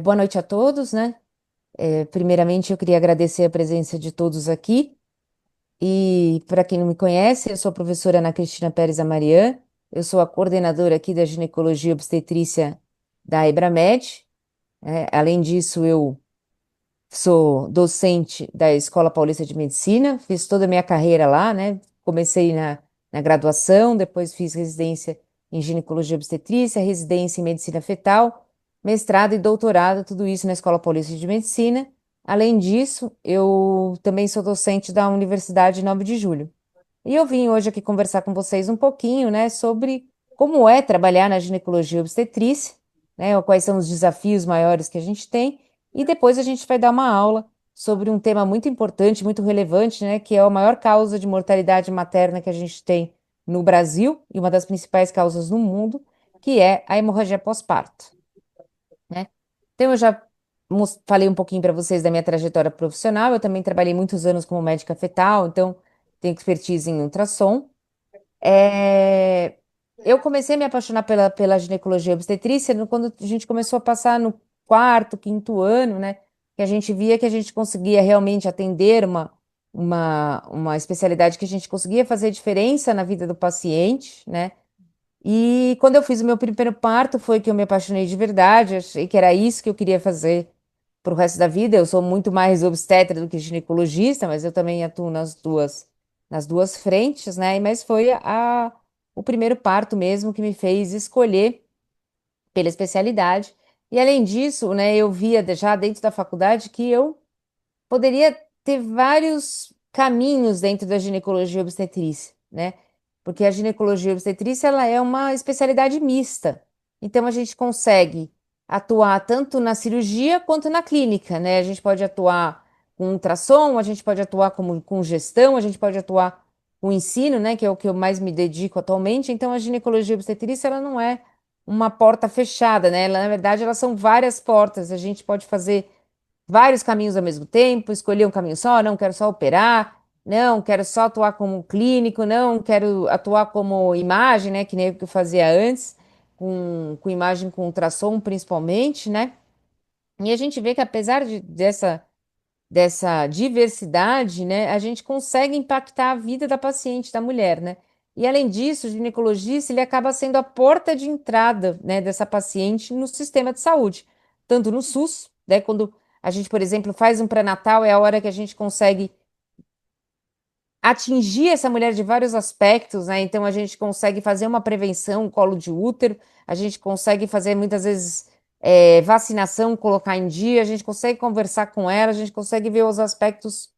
Boa noite a todos, né? Primeiramente, eu queria agradecer a presença de todos aqui. E para quem não me conhece, eu sou a professora Ana Cristina Pérez Amarian. Eu sou a coordenadora aqui da ginecologia e obstetrícia da Ibramed. Além disso, eu sou docente da Escola Paulista de Medicina. Fiz toda a minha carreira lá, né? Comecei na graduação, depois fiz residência em ginecologia e obstetrícia, residência em medicina fetal, mestrado e doutorado, tudo isso na Escola Paulista de Medicina. Além disso, eu também sou docente da Universidade 9 de Julho. E eu vim hoje aqui conversar com vocês um pouquinho, né, sobre como é trabalhar na ginecologia e obstetrícia, né, quais são os desafios maiores que a gente tem, e depois a gente vai dar uma aula sobre um tema muito importante, muito relevante, né, que é a maior causa de mortalidade materna que a gente tem no Brasil e uma das principais causas no mundo, que é a hemorragia pós-parto, né? Então eu já falei um pouquinho para vocês da minha trajetória profissional, eu também trabalhei muitos anos como médica fetal, então tenho expertise em ultrassom. É, Eu comecei a me apaixonar pela ginecologia e obstetrícia quando a gente começou a passar no quarto, quinto ano, né? Que a gente via que a gente conseguia realmente atender uma especialidade que a gente conseguia fazer diferença na vida do paciente, né? E quando eu fiz o meu primeiro parto, foi que eu me apaixonei de verdade, achei que era isso que eu queria fazer pro resto da vida. Eu sou muito mais obstetra do que ginecologista, mas eu também atuo nas duas frentes, né? Mas foi o primeiro parto mesmo que me fez escolher pela especialidade. E além disso, né, eu via já dentro da faculdade que eu poderia ter vários caminhos dentro da ginecologia e obstetrícia, né? Porque a ginecologia e obstetrícia, ela é uma especialidade mista. Então, a gente consegue atuar tanto na cirurgia quanto na clínica, né? A gente pode atuar com ultrassom, a gente pode atuar com gestão, a gente pode atuar com ensino, né? Que é o que eu mais me dedico atualmente. Então, a ginecologia e obstetrícia, ela não é uma porta fechada, né? Na verdade, elas são várias portas. A gente pode fazer vários caminhos ao mesmo tempo, escolher um caminho só, não quero só operar, não quero só atuar como clínico, não quero atuar como imagem, né, que nem o que eu fazia antes, com imagem com ultrassom principalmente, né? E a gente vê que apesar dessa diversidade, né, a gente consegue impactar a vida da paciente, da mulher, né? E além disso, o ginecologista, ele acaba sendo a porta de entrada, né, dessa paciente no sistema de saúde, tanto no SUS, né, quando a gente, por exemplo, faz um pré-natal, é a hora que a gente consegue atingir essa mulher de vários aspectos, né? Então a gente consegue fazer uma prevenção, colo de útero, a gente consegue fazer muitas vezes vacinação, colocar em dia, a gente consegue conversar com ela, a gente consegue ver os aspectos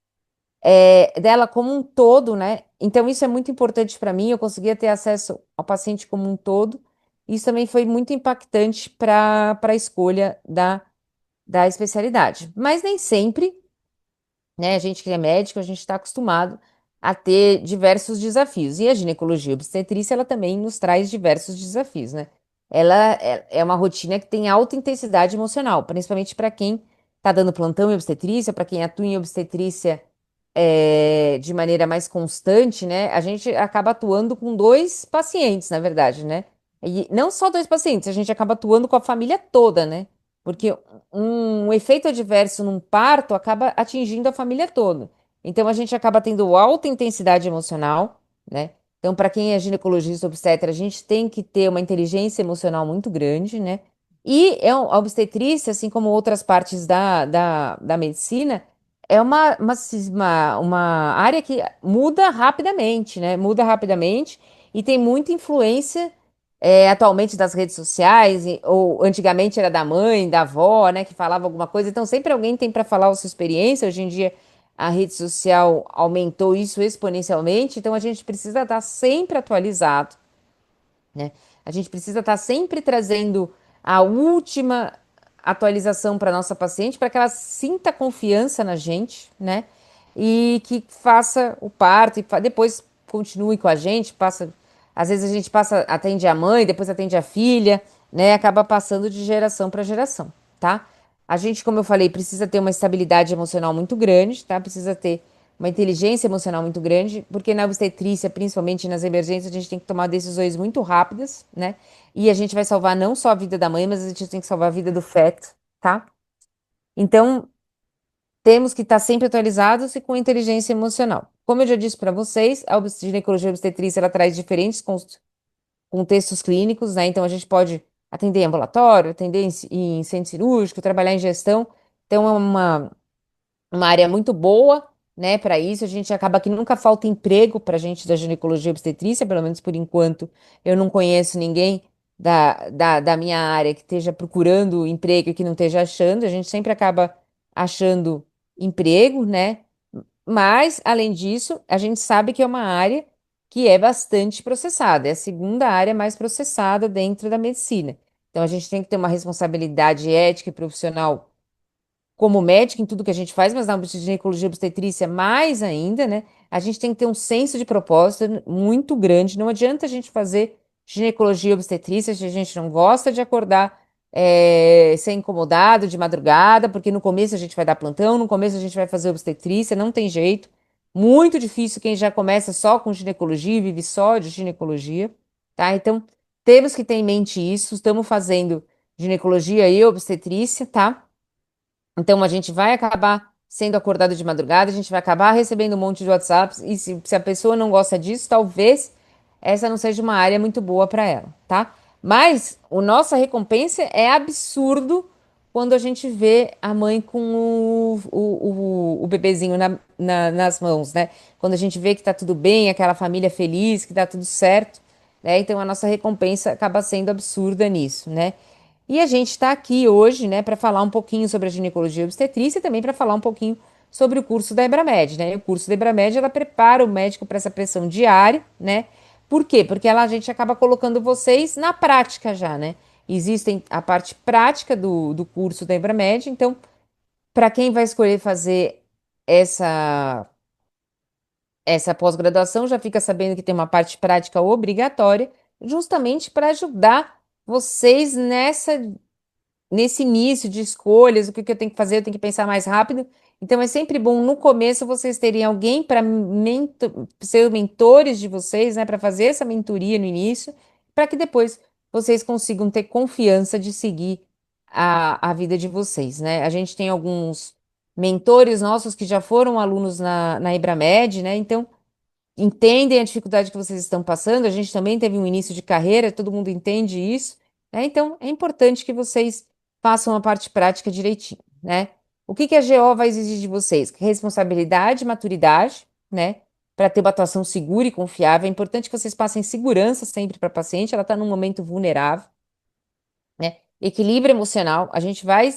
dela como um todo, né? Então isso é muito importante para mim, eu conseguia ter acesso ao paciente como um todo. Isso também foi muito impactante para a escolha da especialidade. Mas nem sempre, né? A gente que é médico, a gente está acostumado a ter diversos desafios. E a ginecologia obstetrícia, ela também nos traz diversos desafios, né? Ela é uma rotina que tem alta intensidade emocional, principalmente para quem está dando plantão em obstetrícia, para quem atua em obstetrícia de maneira mais constante, né? A gente acaba atuando com dois pacientes, na verdade, né? E não só dois pacientes, a gente acaba atuando com a família toda, né? Porque um efeito adverso num parto acaba atingindo a família toda. Então a gente acaba tendo alta intensidade emocional, né? Então, para quem é ginecologista obstetra, a gente tem que ter uma inteligência emocional muito grande, né? E a obstetrícia, assim como outras partes da medicina, é uma área que muda rapidamente, né? Muda rapidamente e tem muita influência atualmente das redes sociais, ou antigamente era da mãe, da avó, né, que falava alguma coisa. Então sempre alguém tem para falar a sua experiência. Hoje em dia a rede social aumentou isso exponencialmente, então a gente precisa estar sempre atualizado, né? A gente precisa estar sempre trazendo a última atualização para nossa paciente, para que ela sinta confiança na gente, né? E que faça o parto e depois continue com a gente, passa, às vezes a gente passa, atende a mãe, depois atende a filha, né? Acaba passando de geração para geração, tá? A gente, como eu falei, precisa ter uma estabilidade emocional muito grande, tá? Precisa ter uma inteligência emocional muito grande, porque na obstetrícia, principalmente nas emergências, a gente tem que tomar decisões muito rápidas, né? E a gente vai salvar não só a vida da mãe, mas a gente tem que salvar a vida do feto, tá? Então, temos que estar sempre atualizados e com inteligência emocional. Como eu já disse para vocês, a ginecologia e obstetrícia ela traz diferentes contextos clínicos, né? Então, a gente pode atender em ambulatório, atender em centro cirúrgico, trabalhar em gestão. Então, é uma área muito boa, né, para isso. A gente acaba que nunca falta emprego para gente da ginecologia e obstetrícia, pelo menos por enquanto. Eu não conheço ninguém da minha área que esteja procurando emprego e que não esteja achando. A gente sempre acaba achando emprego, né? Mas, além disso, a gente sabe que é uma área que é bastante processada. É a segunda área mais processada dentro da medicina. Então, a gente tem que ter uma responsabilidade ética e profissional como médico em tudo que a gente faz, mas na ginecologia e obstetrícia mais ainda, né? A gente tem que ter um senso de propósito muito grande. Não adianta a gente fazer ginecologia e obstetrícia se a gente não gosta de acordar, ser incomodado de madrugada, porque no começo a gente vai dar plantão, no começo a gente vai fazer obstetrícia, não tem jeito. Muito difícil quem já começa só com ginecologia e vive só de ginecologia, tá? Então, temos que ter em mente isso. Estamos fazendo ginecologia e obstetrícia, tá? Então a gente vai acabar sendo acordado de madrugada, a gente vai acabar recebendo um monte de WhatsApps, e se a pessoa não gosta disso, talvez essa não seja uma área muito boa para ela, tá? Mas a nossa recompensa é absurdo quando a gente vê a mãe com o bebezinho nas mãos, né? Quando a gente vê que tá tudo bem, aquela família feliz, que tá tudo certo, né? Então a nossa recompensa acaba sendo absurda nisso, né? E a gente está aqui hoje, né, para falar um pouquinho sobre a ginecologia e obstetrícia e também para falar um pouquinho sobre o curso da Ebramed, né? O curso da Ebramed, ela prepara o médico para essa pressão diária, né? Por quê? Porque ela, a gente acaba colocando vocês na prática já, né? Existem a parte prática do curso da Ebramed, então, para quem vai escolher fazer essa essa pós-graduação, já fica sabendo que tem uma parte prática obrigatória, justamente para ajudar vocês nesse início de escolhas, o que que eu tenho que fazer, eu tenho que pensar mais rápido. Então é sempre bom no começo vocês terem alguém para ser mentores de vocês, né, para fazer essa mentoria no início, para que depois vocês consigam ter confiança de seguir a vida de vocês, né? A gente tem alguns mentores nossos que já foram alunos na Ibramed, né? Então entendem a dificuldade que vocês estão passando. A gente também teve um início de carreira, todo mundo entende isso, né? Então, é importante que vocês façam a parte prática direitinho, né? O que que a GO vai exigir de vocês? Responsabilidade, maturidade, né? Para ter uma atuação segura e confiável. É importante que vocês passem segurança sempre para a paciente, ela está num momento vulnerável, né? Equilíbrio emocional, a gente vai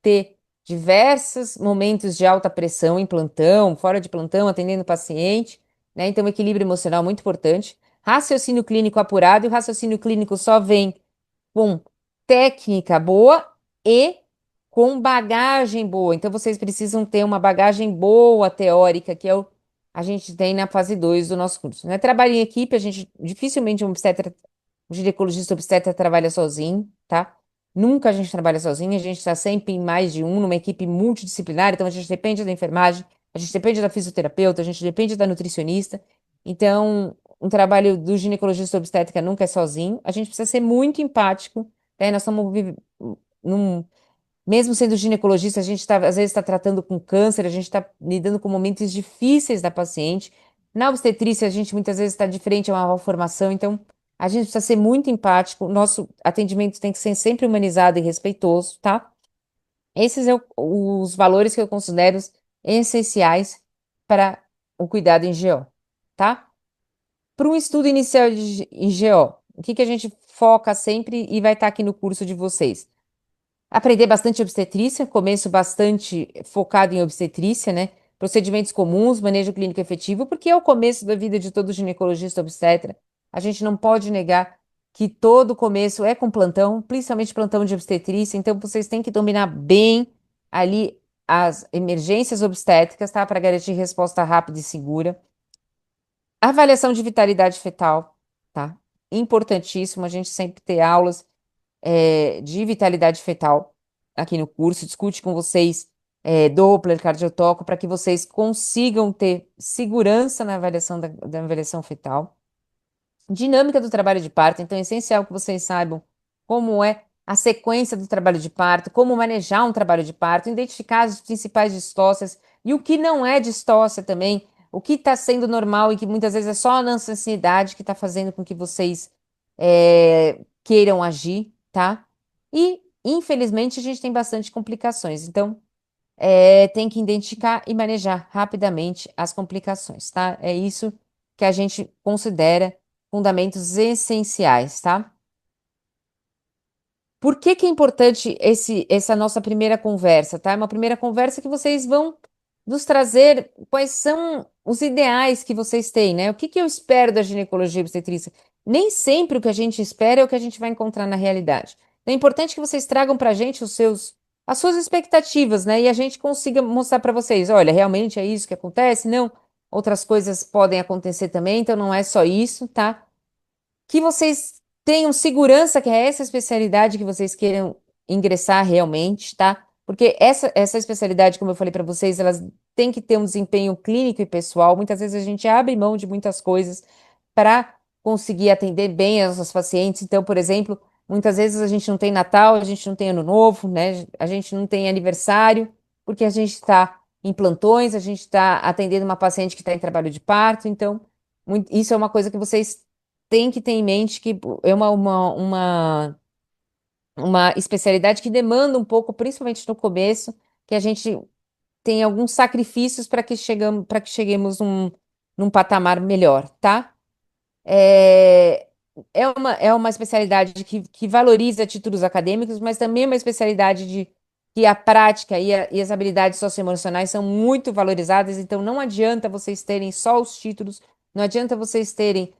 ter diversos momentos de alta pressão em plantão, fora de plantão, atendendo o paciente, né? Então, equilíbrio emocional é muito importante. Raciocínio clínico apurado, e o raciocínio clínico só vem com técnica boa e com bagagem boa. Então, vocês precisam ter uma bagagem boa teórica, que é o a gente tem na fase 2 do nosso curso, né? Trabalho em equipe, a gente dificilmente um ginecologista obstetra trabalha sozinho, tá? Nunca a gente trabalha sozinho, a gente está sempre em mais de um, numa equipe multidisciplinar, então a gente depende da enfermagem, a gente depende da fisioterapeuta, a gente depende da nutricionista. Então, um trabalho do ginecologista obstétrica nunca é sozinho. A gente precisa ser muito empático, né? Nós estamos num, mesmo sendo ginecologista, a gente tá, às vezes está tratando com câncer, a gente está lidando com momentos difíceis da paciente. Na obstetrícia, a gente muitas vezes está de frente a uma malformação, então a gente precisa ser muito empático. O nosso atendimento tem que ser sempre humanizado e respeitoso, tá? Esses são os valores que eu considero essenciais para o cuidado em GO, tá? Para um estudo inicial em GO, o que que a gente foca sempre e vai estar aqui no curso de vocês? Aprender bastante obstetrícia, começo bastante focado em obstetrícia, né? Procedimentos comuns, manejo clínico efetivo, porque é o começo da vida de todo ginecologista obstetra. A gente não pode negar que todo começo é com plantão, principalmente plantão de obstetrícia, então vocês têm que dominar bem ali as emergências obstétricas, tá? Para garantir resposta rápida e segura. Avaliação de vitalidade fetal, tá? Importantíssimo a gente sempre ter aulas de vitalidade fetal aqui no curso, discute com vocês Doppler, cardiotoco, para que vocês consigam ter segurança na avaliação da avaliação fetal. Dinâmica do trabalho de parto, então é essencial que vocês saibam como é a sequência do trabalho de parto, como manejar um trabalho de parto, identificar as principais distócias e o que não é distócia também, o que está sendo normal e que muitas vezes é só a nossa ansiedade que está fazendo com que vocês queiram agir, tá? E, infelizmente, a gente tem bastante complicações. Então, tem que identificar e manejar rapidamente as complicações, tá? É isso que a gente considera fundamentos essenciais, tá? Por que que é importante essa nossa primeira conversa, tá? É uma primeira conversa que vocês vão nos trazer quais são os ideais que vocês têm, né? O que que eu espero da ginecologia e obstetrícia? Nem sempre o que a gente espera é o que a gente vai encontrar na realidade. Então, é importante que vocês tragam para a gente as suas expectativas, né? E a gente consiga mostrar para vocês, olha, realmente é isso que acontece? Não, outras coisas podem acontecer também, então não é só isso, tá? Que vocês tenham segurança que é essa especialidade que vocês queiram ingressar realmente, tá? Porque essa especialidade, como eu falei para vocês, elas têm que ter um desempenho clínico e pessoal. Muitas vezes a gente abre mão de muitas coisas para conseguir atender bem as nossas pacientes. Então, por exemplo, muitas vezes a gente não tem Natal, a gente não tem Ano Novo, né? A gente não tem aniversário, porque a gente está em plantões, a gente está atendendo uma paciente que está em trabalho de parto. Então, isso é uma coisa que vocês tem que ter em mente que é uma especialidade que demanda um pouco, principalmente no começo, que a gente tem alguns sacrifícios para que cheguemos num patamar melhor, tá? É, é uma especialidade que valoriza títulos acadêmicos, mas também é uma especialidade que a prática e as habilidades socioemocionais são muito valorizadas, então não adianta vocês terem só os títulos, não adianta vocês serem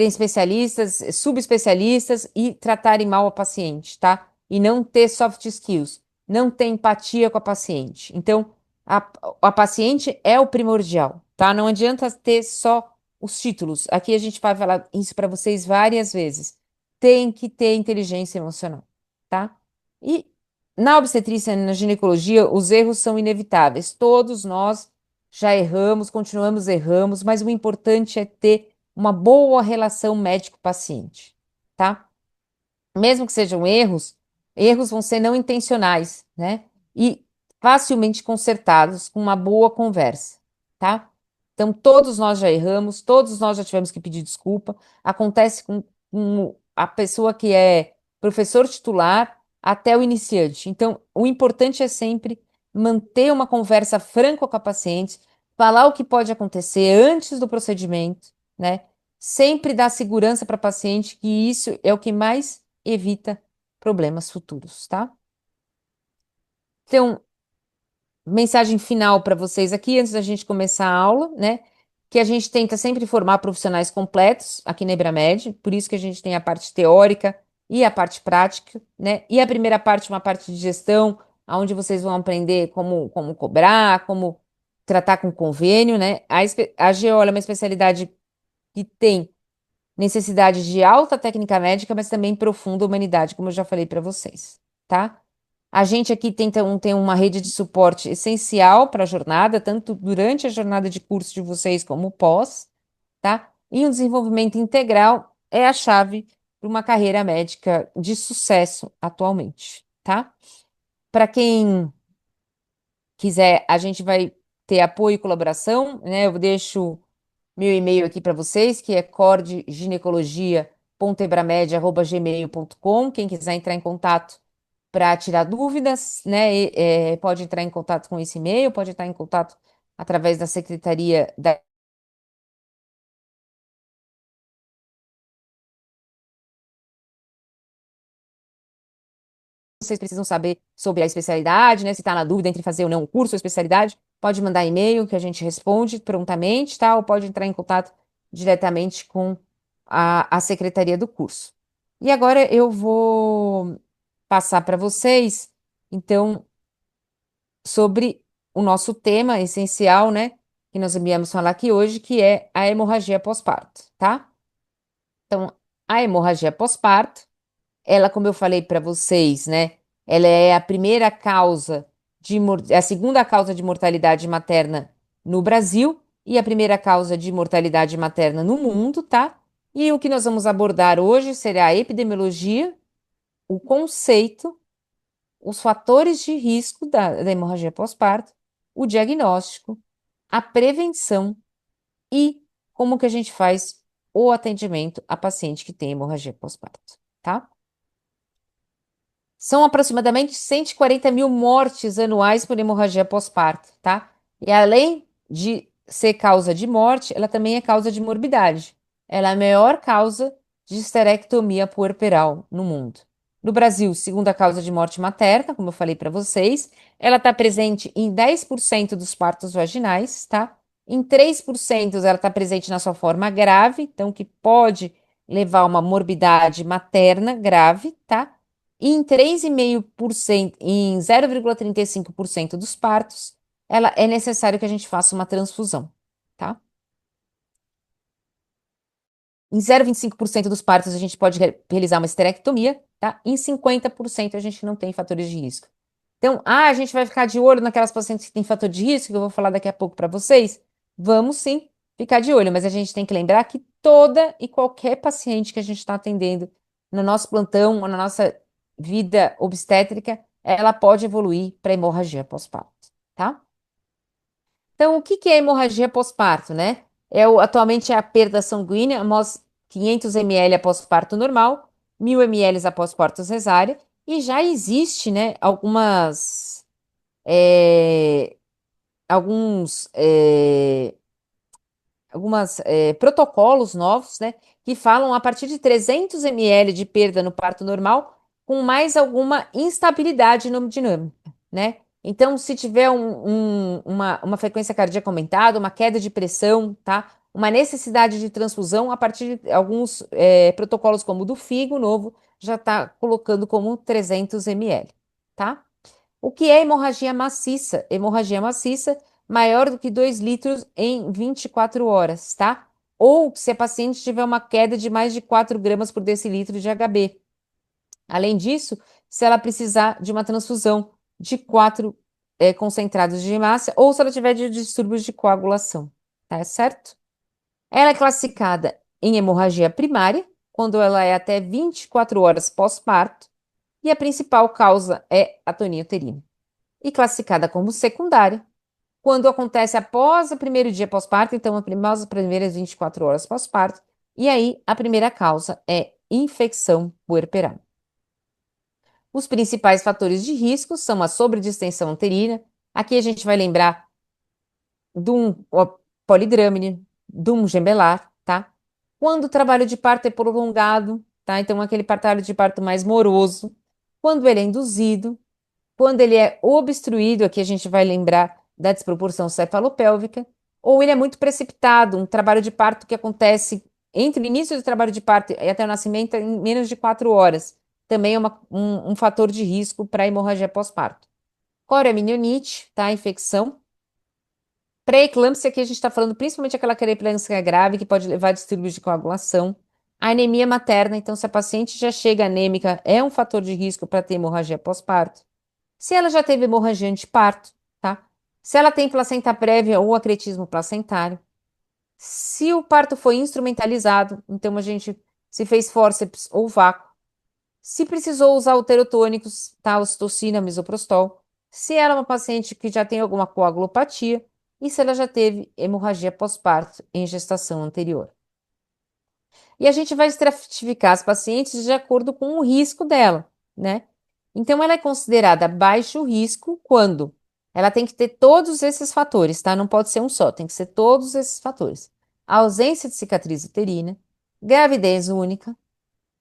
especialistas, subespecialistas e tratarem mal a paciente, tá? E não ter soft skills, não ter empatia com a paciente. Então, a, a paciente é o primordial, tá? Não adianta ter só os títulos. Aqui a gente vai falar isso para vocês várias vezes. Tem que ter inteligência emocional, tá? E na obstetrícia e na ginecologia, os erros são inevitáveis. Todos nós já erramos, continuamos erramos, mas o importante é ter uma boa relação médico-paciente, tá? Mesmo que sejam erros, erros vão ser não intencionais, né? E facilmente consertados com uma boa conversa, tá? Então, todos nós já erramos, todos nós já tivemos que pedir desculpa. Acontece com a pessoa que é professor titular até o iniciante. Então, o importante é sempre manter uma conversa franca com a paciente, falar o que pode acontecer antes do procedimento, né? Sempre dar segurança para a paciente, que isso é o que mais evita problemas futuros, tá? Então, mensagem final para vocês aqui, antes da gente começar a aula, né? Que a gente tenta sempre formar profissionais completos aqui na Ibramed, por isso que a gente tem a parte teórica e a parte prática, né? E a primeira parte, uma parte de gestão, onde vocês vão aprender como cobrar, como tratar com convênio, né? A GO é uma especialidade que tem necessidade de alta técnica médica, mas também profunda humanidade, como eu já falei para vocês, tá? A gente aqui tem uma rede de suporte essencial para a jornada, tanto durante a jornada de curso de vocês como pós, tá? E um desenvolvimento integral é a chave para uma carreira médica de sucesso atualmente, tá? Para quem quiser, a gente vai ter apoio e colaboração, né? Eu deixo meu e-mail aqui para vocês, que é cordginecologia.ebramed@gmail.com. Quem quiser entrar em contato para tirar dúvidas, né, pode entrar em contato com esse e-mail, pode entrar em contato através da secretaria da vocês precisam saber sobre a especialidade, né? Se está na dúvida entre fazer ou não o curso ou especialidade, pode mandar e-mail que a gente responde prontamente, tá? Ou pode entrar em contato diretamente com a secretaria do curso. E agora eu vou passar para vocês, então, sobre o nosso tema essencial, né? Que nós viemos falar aqui hoje, que é a hemorragia pós-parto, tá? Então, a hemorragia pós-parto ela, como eu falei para vocês, né? Ela é a primeira causa a segunda causa de mortalidade materna no Brasil e a primeira causa de mortalidade materna no mundo, tá? E o que nós vamos abordar hoje será a epidemiologia, o conceito, os fatores de risco da hemorragia pós-parto, o diagnóstico, a prevenção e como que a gente faz o atendimento a paciente que tem hemorragia pós-parto, tá? São aproximadamente 140 mil mortes anuais por hemorragia pós-parto, tá? E além de ser causa de morte, ela também é causa de morbidade. Ela é a maior causa de esterectomia puerperal no mundo. No Brasil, segunda causa de morte materna, como eu falei para vocês, ela está presente em 10% dos partos vaginais, tá? Em 3% ela está presente na sua forma grave, então que pode levar a uma morbidade materna grave, tá? E em 3,5%, em 0,35% dos partos, ela é necessário que a gente faça uma transfusão, tá? Em 0,25% dos partos a gente pode realizar uma esterectomia, tá? Em 50% a gente não tem fatores de risco. Então, a gente vai ficar de olho naquelas pacientes que têm fator de risco, que eu vou falar daqui a pouco para vocês. Vamos sim ficar de olho, mas a gente tem que lembrar que toda e qualquer paciente que a gente está atendendo no nosso plantão ou na nossa vida obstétrica, ela pode evoluir para hemorragia pós-parto, tá? Então, o que que é hemorragia pós-parto, né? Atualmente é a perda sanguínea após 500 ml após parto normal, 1.000 ml após parto cesárea, e já existe, né, é, alguns protocolos novos, né, que falam a partir de 300 ml de perda no parto normal, com mais alguma instabilidade hemodinâmica, né? Então, se tiver uma frequência cardíaca aumentada, uma queda de pressão, tá? Uma necessidade de transfusão, a partir de alguns protocolos como o do Figo novo, já está colocando como 300 ml, tá? O que é hemorragia maciça? Hemorragia maciça maior do que 2 litros em 24 horas, tá? Ou se a paciente tiver uma queda de mais de 4 gramas por decilitro de HB. Além disso, se ela precisar de uma transfusão de 4 concentrados de hemácia ou se ela tiver de distúrbios de coagulação, tá certo? Ela é classificada em hemorragia primária, quando ela é até 24 horas pós-parto, e a principal causa é atonia uterina e classificada como secundária quando acontece após o primeiro dia pós-parto, então após as primeiras 24 horas pós-parto, e aí a primeira causa é infecção puerperal. Os principais fatores de risco são a sobredistensão uterina, aqui a gente vai lembrar de um polidrâmine, de um gemelar, tá? Quando o trabalho de parto é prolongado, tá? Então aquele trabalho de parto mais moroso, quando ele é induzido, quando ele é obstruído, aqui a gente vai lembrar da desproporção cefalopélvica, ou ele é muito precipitado, um trabalho de parto que acontece entre o início do trabalho de parto e até o nascimento em menos de 4 horas. Também é um fator de risco para hemorragia pós-parto. Corioamnioniite, tá? Infecção. Pré-eclâmpsia, aqui a gente está falando principalmente aquela pré-eclâmpsia grave que pode levar a distúrbios de coagulação. A anemia materna, então se a paciente já chega anêmica, é um fator de risco para ter hemorragia pós-parto. Se ela já teve hemorragia anteparto, tá? Se ela tem placenta prévia ou acretismo placentário. Se o parto foi instrumentalizado, então a gente se fez fórceps ou vácuo. Se precisou usar uterotônicos, tá? Ocitocina, misoprostol. Se ela é uma paciente que já tem alguma coagulopatia. E se ela já teve hemorragia pós-parto em gestação anterior. E a gente vai estratificar as pacientes de acordo com o risco dela, né? Então, ela é considerada baixo risco quando ela tem que ter todos esses fatores, tá? Não pode ser um só, tem que ser todos esses fatores. Ausência de cicatriz uterina, gravidez única,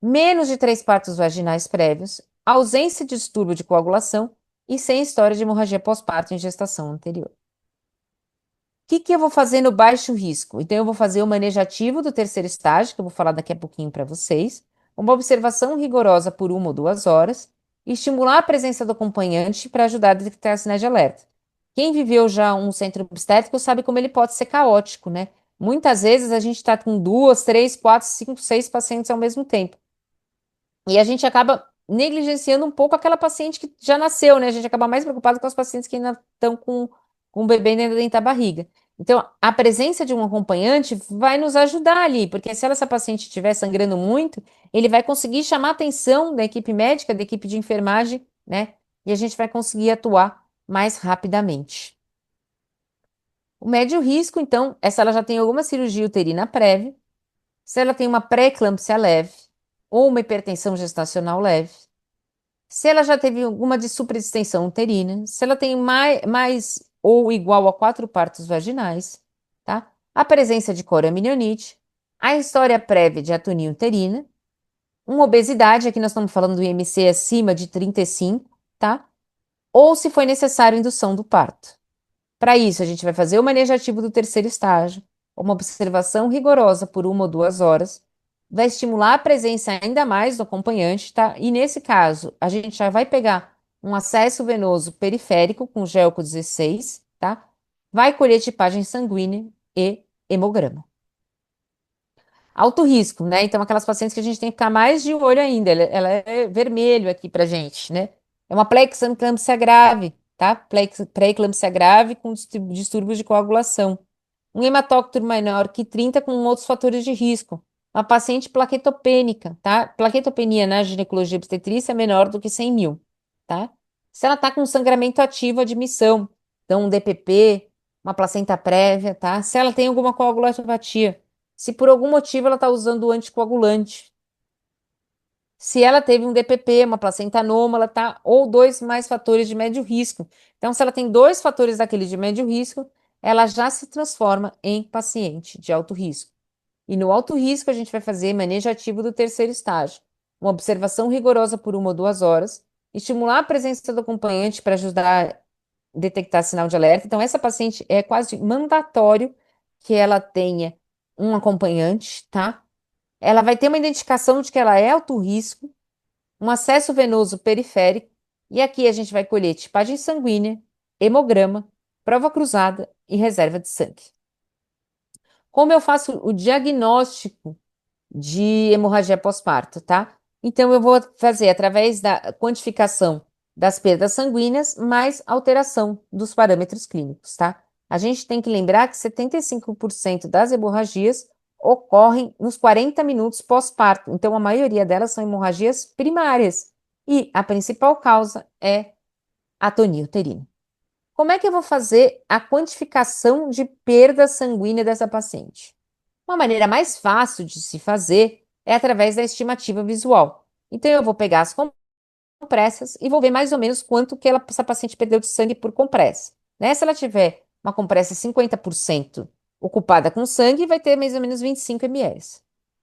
menos de 3 partos vaginais prévios, ausência de distúrbio de coagulação e sem história de hemorragia pós-parto em gestação anterior. O que que eu vou fazer no baixo risco? Então, eu vou fazer o manejo ativo do terceiro estágio, que eu vou falar daqui a pouquinho para vocês, uma observação rigorosa por 1 ou 2 horas, e estimular a presença do acompanhante para ajudar a detectar sinais de alerta. Quem viveu já um centro obstétrico sabe como ele pode ser caótico, né? Muitas vezes a gente está com 2, 3, 4, 5, 6 pacientes ao mesmo tempo. E a gente acaba negligenciando um pouco aquela paciente que já nasceu, né? A gente acaba mais preocupado com as pacientes que ainda estão com o bebê ainda dentro da barriga. Então, a presença de um acompanhante vai nos ajudar ali, porque se essa paciente estiver sangrando muito, ele vai conseguir chamar a atenção da equipe médica, da equipe de enfermagem, né? E a gente vai conseguir atuar mais rapidamente. O médio risco, então, é se ela já tem alguma cirurgia uterina prévia, se ela tem uma pré-eclâmpsia leve ou uma hipertensão gestacional leve, se ela já teve alguma de superextensão uterina, se ela tem mais ou igual a 4 partos vaginais, tá? A presença de coramilionite, a história prévia de atonia uterina, uma obesidade, aqui nós estamos falando do IMC acima de 35, tá? Ou se foi necessário indução do parto. Para isso, a gente vai fazer o manejo ativo do terceiro estágio, uma observação rigorosa por 1 ou 2 horas, vai estimular a presença ainda mais do acompanhante, tá? E nesse caso, a gente já vai pegar um acesso venoso periférico com Gelco 16, tá? Vai colher tipagem sanguínea e hemograma. Alto risco, né? Então, aquelas pacientes que a gente tem que ficar mais de olho ainda, ela é vermelho aqui pra gente, né? É uma pré-eclâmpsia grave, tá? Pré-eclâmpsia grave com distúrbios de coagulação. Um hematócrito menor que 30 com outros fatores de risco. Uma paciente plaquetopênica, tá? Plaquetopenia na ginecologia obstetrícia é menor do que 100 mil, tá? Se ela tá com sangramento ativo, admissão. Então, um DPP, uma placenta prévia, tá? Se ela tem alguma coagulopatia, se por algum motivo ela está usando o anticoagulante, se ela teve um DPP, uma placenta anômala, tá? Ou dois mais fatores de médio risco. Então, se ela tem dois fatores daquele de médio risco, ela já se transforma em paciente de alto risco. E no alto risco, a gente vai fazer manejo ativo do terceiro estágio, uma observação rigorosa por 1 ou 2 horas, estimular a presença do acompanhante para ajudar a detectar sinal de alerta. Então, essa paciente é quase mandatório que ela tenha um acompanhante, tá? Ela vai ter uma identificação de que ela é alto risco, um acesso venoso periférico, e aqui a gente vai colher tipagem sanguínea, hemograma, prova cruzada e reserva de sangue. Como eu faço o diagnóstico de hemorragia pós-parto, tá? Então, eu vou fazer através da quantificação das perdas sanguíneas mais alteração dos parâmetros clínicos, tá? A gente tem que lembrar que 75% das hemorragias ocorrem nos 40 minutos pós-parto. Então, a maioria delas são hemorragias primárias. E a principal causa é atonia uterina. Como é que eu vou fazer a quantificação de perda sanguínea dessa paciente? Uma maneira mais fácil de se fazer é através da estimativa visual. Então, eu vou pegar as compressas e vou ver mais ou menos quanto que essa paciente perdeu de sangue por compressa. Né? Se ela tiver uma compressa 50% ocupada com sangue, vai ter mais ou menos 25 ml.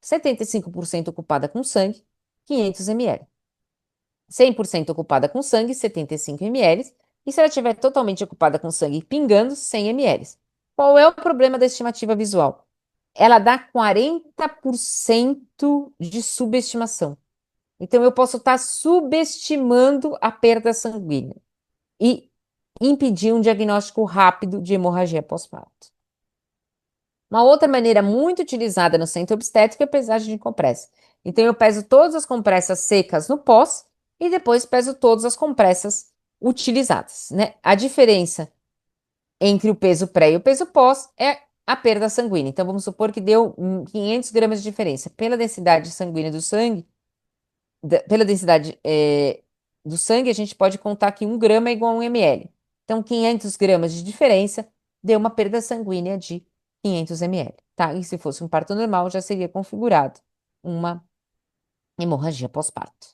75% ocupada com sangue, 500 ml. 100% ocupada com sangue, 75 ml. E se ela estiver totalmente ocupada com sangue pingando, 100 ml. Qual é o problema da estimativa visual? Ela dá 40% de subestimação. Então, eu posso estar subestimando a perda sanguínea e impedir um diagnóstico rápido de hemorragia pós-parto. Uma outra maneira muito utilizada no centro obstétrico é a pesagem de compressa. Então, eu peso todas as compressas secas no pós e depois peso todas as compressas utilizadas, né? A diferença entre o peso pré e o peso pós é a perda sanguínea. Então, vamos supor que deu 500 gramas de diferença. Pela densidade sanguínea do sangue, pela densidade do sangue, a gente pode contar que 1 grama é igual a 1 ml. Então, 500 gramas de diferença deu uma perda sanguínea de 500 ml, tá? E se fosse um parto normal, já seria configurado uma hemorragia pós-parto.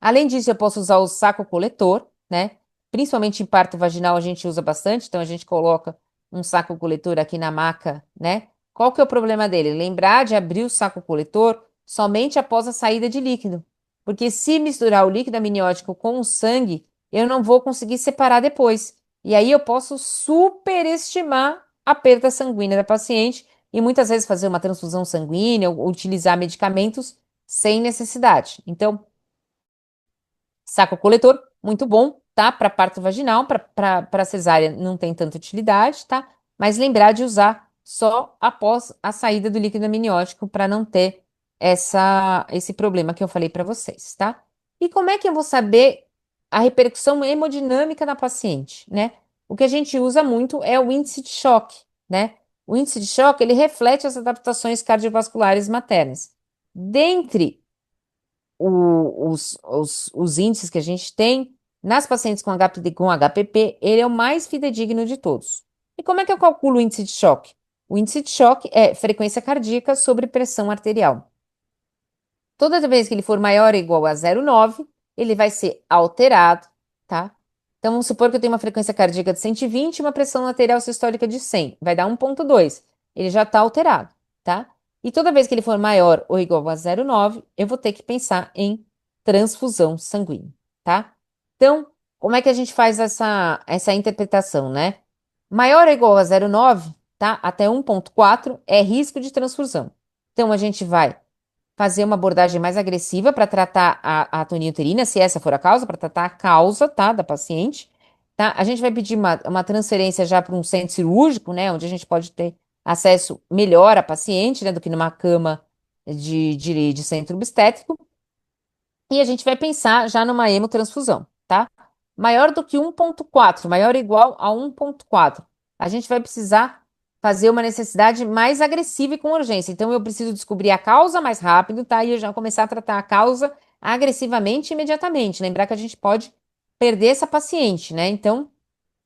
Além disso, eu posso usar o saco coletor, né? Principalmente em parto vaginal a gente usa bastante, então a gente coloca um saco coletor aqui na maca, né? Qual que é o problema dele? Lembrar de abrir o saco coletor somente após a saída de líquido. Porque se misturar o líquido amniótico com o sangue, eu não vou conseguir separar depois. E aí eu posso superestimar a perda sanguínea da paciente e muitas vezes fazer uma transfusão sanguínea ou utilizar medicamentos sem necessidade. Então, saco coletor, muito bom, tá? Para parto vaginal, para cesárea não tem tanta utilidade, tá? Mas lembrar de usar só após a saída do líquido amniótico para não ter esse problema que eu falei para vocês, tá? E como é que eu vou saber a repercussão hemodinâmica na paciente, né? O que a gente usa muito é o índice de choque, né? O índice de choque, ele reflete as adaptações cardiovasculares maternas. Dentre os índices que a gente tem nas pacientes com com HPP, ele é o mais fidedigno de todos. E como é que eu calculo o índice de choque? O índice de choque é frequência cardíaca sobre pressão arterial. Toda vez que ele for maior ou igual a 0,9, ele vai ser alterado, tá? Então, vamos supor que eu tenho uma frequência cardíaca de 120 e uma pressão arterial sistólica de 100. Vai dar 1,2. Ele já está alterado, tá? E toda vez que ele for maior ou igual a 0,9, eu vou ter que pensar em transfusão sanguínea, tá? Então, como é que a gente faz essa interpretação, né? Maior ou igual a 0,9, tá? Até 1,4 é risco de transfusão. Então, a gente vai fazer uma abordagem mais agressiva para tratar a atonia uterina, se essa for a causa, para tratar a causa, tá, da paciente, tá? A gente vai pedir uma transferência já para um centro cirúrgico, né, onde a gente pode ter acesso melhor à paciente, né, do que numa cama de centro obstétrico, e a gente vai pensar já numa hemotransfusão, tá? Maior do que 1,4, maior ou igual a 1,4. A gente vai precisar fazer uma necessidade mais agressiva e com urgência. Então, eu preciso descobrir a causa mais rápido, tá? E eu já começar a tratar a causa agressivamente e imediatamente. Lembrar que a gente pode perder essa paciente, né? Então,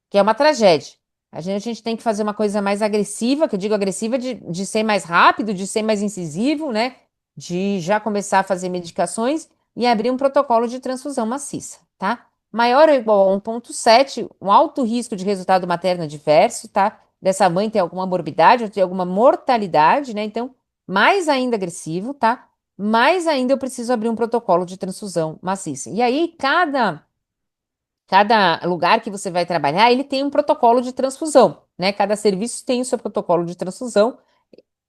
que é uma tragédia. A gente tem que fazer uma coisa mais agressiva, que eu digo agressiva de ser mais rápido, de ser mais incisivo, né? De já começar a fazer medicações e abrir um protocolo de transfusão maciça, tá? Maior ou igual a 1,7, um alto risco de resultado materno adverso, tá? Dessa mãe ter alguma morbidade ou ter alguma mortalidade, né? Então, mais ainda agressivo, tá? Mais ainda eu preciso abrir um protocolo de transfusão maciça. E aí, cada lugar que você vai trabalhar, ele tem um protocolo de transfusão, né? Cada serviço tem o seu protocolo de transfusão,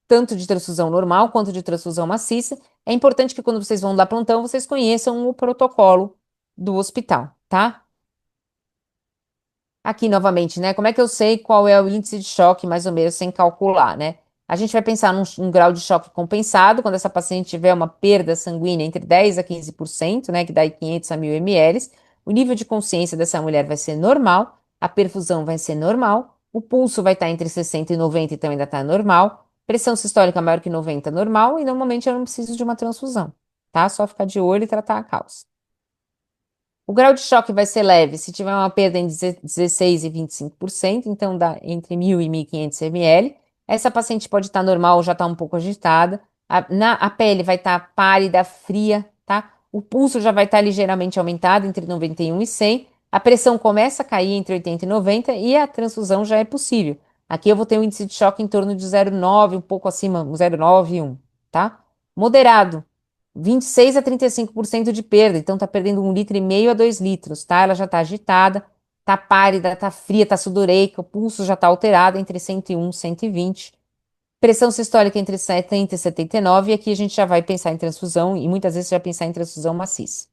tanto de transfusão normal quanto de transfusão maciça. É importante que quando vocês vão dar plantão, vocês conheçam o protocolo do hospital, tá? Aqui novamente, né? Como é que eu sei qual é o índice de choque, mais ou menos, sem calcular, né? A gente vai pensar num grau de choque compensado, quando essa paciente tiver uma perda sanguínea entre 10 a 15%, né? Que dá aí 500 a 1000 ml. O nível de consciência dessa mulher vai ser normal, a perfusão vai ser normal, o pulso vai estar entre 60 e 90, então ainda está normal, pressão sistólica maior que 90, normal, e normalmente eu não preciso de uma transfusão, tá? Só ficar de olho e tratar a causa. O grau de choque vai ser leve se tiver uma perda em 16 e 25%, então dá entre 1000 e 1500 ml. Essa paciente pode estar normal ou já está um pouco agitada. A pele vai estar pálida, fria, tá? O pulso já vai estar ligeiramente aumentado, entre 91 e 100. A pressão começa a cair entre 80 e 90 e a transfusão já é possível. Aqui eu vou ter um índice de choque em torno de 0,9, um pouco acima, 0,9 e 1, tá? Moderado. 26 a 35% de perda, então tá perdendo 1,5 litro a 2 litros, tá? Ela já tá agitada, tá pálida, tá fria, tá sudoreica, o pulso já tá alterado entre 101 e 120. Pressão sistólica entre 70 e 79, e aqui a gente já vai pensar em transfusão, e muitas vezes já pensar em transfusão maciça.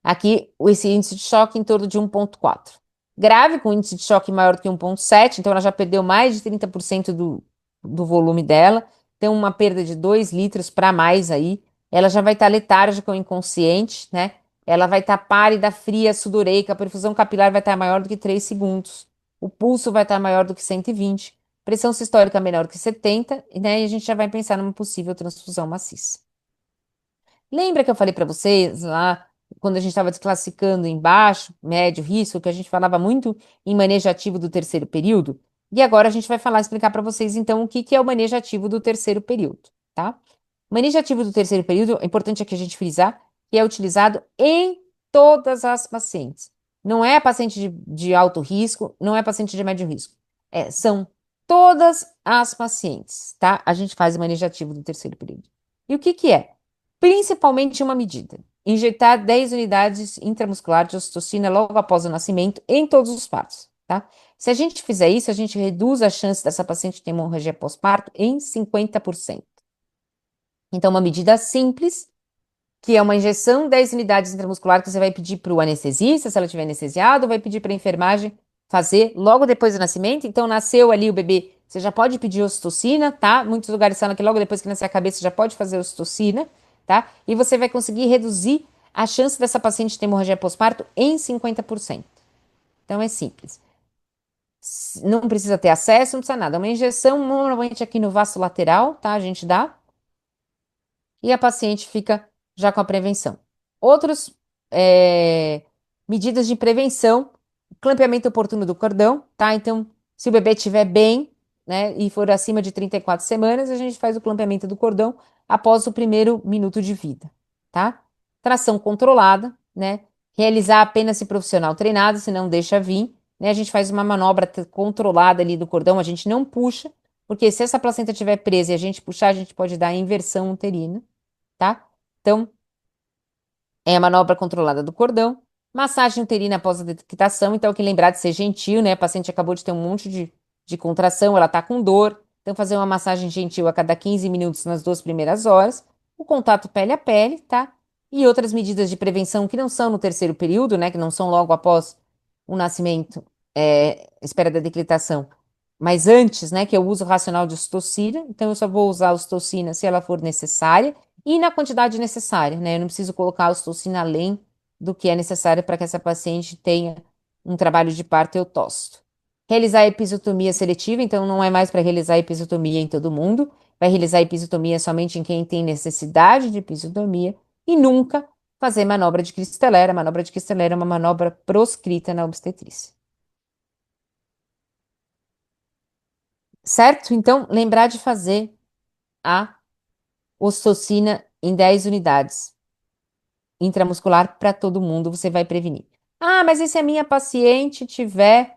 Aqui, esse índice de choque em torno de 1,4. Grave, com índice de choque maior do que 1,7, então ela já perdeu mais de 30% do volume dela. Tem uma perda de 2 litros para mais aí. Ela já vai estar letárgica ou inconsciente, né? Ela vai estar pálida, fria, sudoreica. A perfusão capilar vai estar maior do que 3 segundos. O pulso vai estar maior do que 120. Pressão sistólica menor que 70, né? E a gente já vai pensar numa possível transfusão maciça. Lembra que eu falei para vocês lá, quando a gente estava desclassificando em baixo, médio risco, que a gente falava muito em manejo ativo do terceiro período? E agora a gente vai falar, explicar para vocês então o que que é o manejo ativo do terceiro período, tá? O manejo ativo do terceiro período, é importante aqui a gente frisar, que é utilizado em todas as pacientes. Não é a paciente de alto risco, não é paciente de médio risco. São todas as pacientes, tá? A gente faz o manejo ativo do terceiro período. E o que que é? Principalmente uma medida: injetar 10 unidades intramusculares de ocitocina logo após o nascimento em todos os partos, tá? Se a gente fizer isso, a gente reduz a chance dessa paciente ter hemorragia pós-parto em 50%. Então, uma medida simples, que é uma injeção 10 unidades intramusculares que você vai pedir para o anestesista, se ela tiver anestesiado, vai pedir para a enfermagem fazer logo depois do nascimento. Então, nasceu ali o bebê, você já pode pedir ocitocina, tá? Muitos lugares falam que logo depois que nascer a cabeça já pode fazer ocitocina, tá? E você vai conseguir reduzir a chance dessa paciente ter hemorragia pós-parto em 50%. Então, é simples. Não precisa ter acesso, não precisa nada. É uma injeção normalmente aqui no vaso lateral, tá? A gente dá e a paciente fica já com a prevenção. Outras medidas de prevenção, clampeamento oportuno do cordão, tá? Então, se o bebê estiver bem, né, e for acima de 34 semanas, a gente faz o clampeamento do cordão após o primeiro minuto de vida, tá? Tração controlada, né? Realizar apenas se profissional treinado, se não deixa vir, né? A gente faz uma manobra controlada ali do cordão, a gente não puxa, porque se essa placenta estiver presa e a gente puxar, a gente pode dar inversão uterina, tá? Então, é a manobra controlada do cordão. Massagem uterina após a detectação. Então, que lembrar de ser gentil, né? A paciente acabou de ter um monte de contração, ela tá com dor. Então, fazer uma massagem gentil a cada 15 minutos nas 2 primeiras horas. O contato pele a pele, tá? E outras medidas de prevenção que não são no terceiro período, né? Que não são logo após o nascimento, espera da declitação. Mas antes, né? Que eu uso o racional de ocitocina. Então, eu só vou usar a ocitocina se ela for necessária e na quantidade necessária, né? Eu não preciso colocar a ocitocina além do que é necessário para que essa paciente tenha um trabalho de parto eutócito. Realizar a episiotomia seletiva, então não é mais para realizar a episiotomia em todo mundo, vai realizar a episiotomia somente em quem tem necessidade de episiotomia e nunca fazer manobra de Cristelera. A manobra de Cristelera é uma manobra proscrita na obstetrícia. Certo? Então, lembrar de fazer a ocitocina em 10 unidades. Intramuscular para todo mundo, você vai prevenir. Ah, mas e se a minha paciente tiver